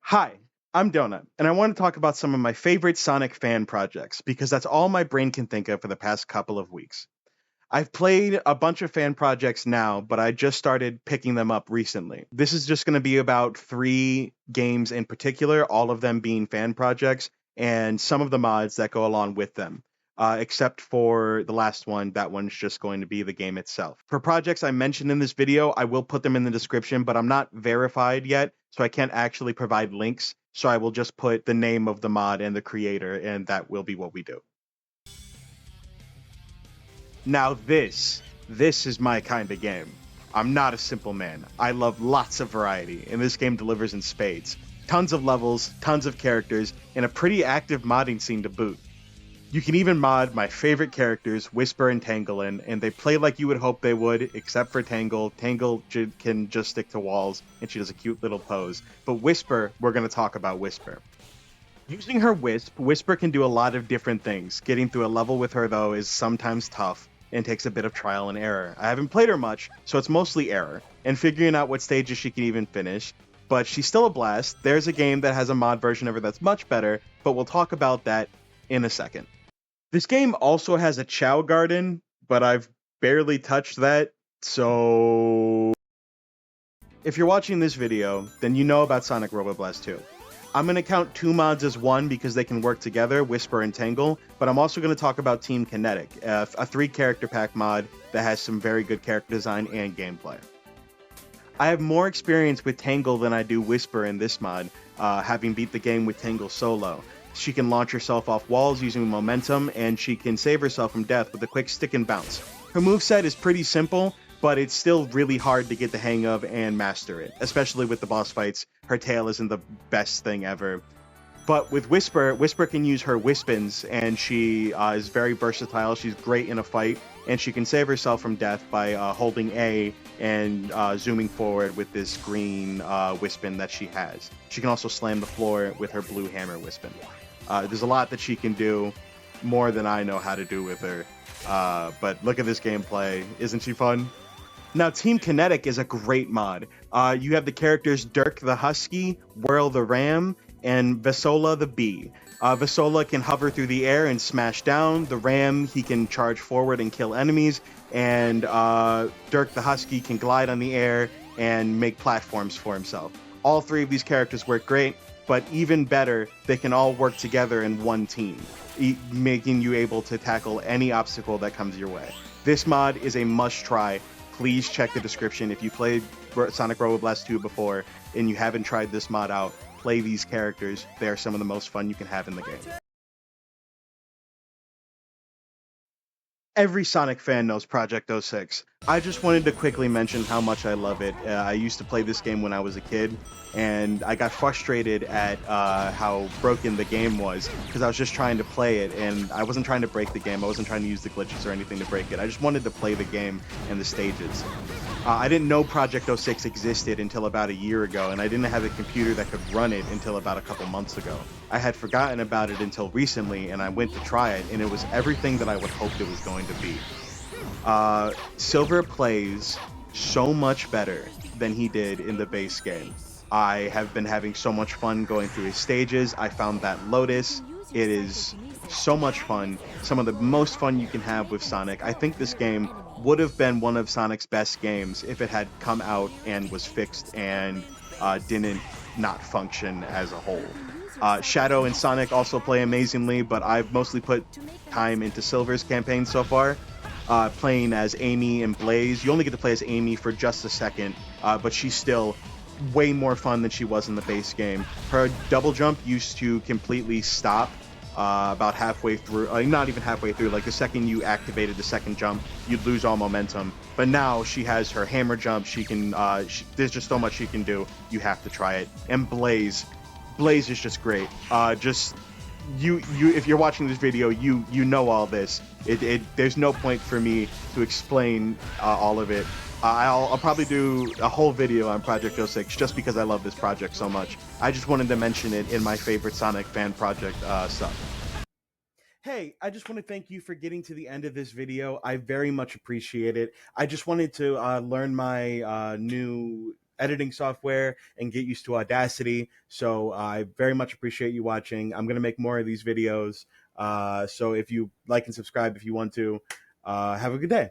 Hi, I'm Donut, and I want to talk about some of my favorite Sonic fan projects because that's all my brain can think of for the past couple of weeks. I've played a bunch of fan projects now, but I just started picking them up recently. This is just going to be about three games in particular, all of them being fan projects, and some of the mods that go along with them. Except for the last one, that one's just going to be the game itself. For projects I mentioned in this video, I will put them in the description, but I'm not verified yet, so I can't actually provide links. So I will just put the name of the mod and the creator, and that will be what we do. Now this is my kind of game. I'm not a simple man. I love lots of variety, and this game delivers in spades. Tons of levels, tons of characters, and a pretty active modding scene to boot. You can even mod my favorite characters, Whisper and Tangle, and they play like you would hope they would, except for Tangle. Tangle can just stick to walls, and she does a cute little pose. But Whisper, we're going to talk about Whisper. Using her Wisp, Whisper can do a lot of different things. Getting through a level with her, though, is sometimes tough and takes a bit of trial and error. I haven't played her much, so it's mostly error, and figuring out what stages she can even finish. But she's still a blast. There's a game that has a mod version of her that's much better, but we'll talk about that in a second. This game also has a Chow Garden, but I've barely touched that, so if you're watching this video, then you know about Sonic Robo Blast 2. I'm going to count two mods as one because they can work together, Whisper and Tangle, but I'm also going to talk about Team Kinetic, a 3-character pack mod that has some very good character design and gameplay. I have more experience with Tangle than I do Whisper in this mod, having beat the game with Tangle solo. She can launch herself off walls using momentum, and she can save herself from death with a quick stick and bounce. Her moveset is pretty simple, but it's still really hard to get the hang of and master it, especially with the boss fights. Her tail isn't the best thing ever. But with Whisper, Whisper can use her Wispins, and she is very versatile. She's great in a fight, and she can save herself from death by holding A and zooming forward with this green Wispin that she has. She can also slam the floor with her blue hammer Wispin. There's a lot that she can do, more than I know how to do with her. But look at this gameplay. Isn't she fun? Now, Team Kinetic is a great mod. You have the characters Dirkthehusky, Whirl the Ram, and Vesola the Bee. Vesola can hover through the air and smash down. The Ram, he can charge forward and kill enemies. And Dirkthehusky can glide on the air and make platforms for himself. All three of these characters work great, but even better, they can all work together in one team, making you able to tackle any obstacle that comes your way. This mod is a must-try. Please check the description. If you played Sonic Robo Blast 2 before and you haven't tried this mod out, play these characters. They are some of the most fun you can have in the game. Every Sonic fan knows Project 06. I just wanted to quickly mention how much I love it. I used to play this game when I was a kid, and I got frustrated at how broken the game was because I was just trying to play it, and I wasn't trying to break the game. I wasn't trying to use the glitches or anything to break it. I just wanted to play the game and the stages. I didn't know Project 06 existed until about a year ago, and I didn't have a computer that could run it until about a couple months ago. I had forgotten about it until recently, and I went to try it, and it was everything that I would hoped it was going to be. Silver plays so much better than he did in the base game. I have been having so much fun going through his stages. I found that Lotus. It is so much fun. Some of the most fun you can have with Sonic. I think this game would have been one of Sonic's best games if it had come out and was fixed and didn't not function as a whole. Shadow and Sonic also play amazingly, but I've mostly put time into Silver's campaign so far. Playing as Amy and Blaze. You only get to play as Amy for just a second, but she's still way more fun than she was in the base game. Her double jump used to completely stop about halfway through, not even halfway through, like the second you activated the second jump, you'd lose all momentum. But now she has her hammer jump. She can, there's just so much she can do. You have to try it. And Blaze is just great. If you're watching this video, you know all this. There's no point for me to explain all of it. I'll probably do a whole video on Project 06 just because I love this project so much. I just wanted to mention it in my favorite Sonic fan project stuff. Hey, I just want to thank you for getting to the end of this video. I very much appreciate it. I just wanted to learn my new editing software and get used to Audacity. So I very much appreciate you watching. I'm going to make more of these videos. So if you like and subscribe if you want to, have a good day.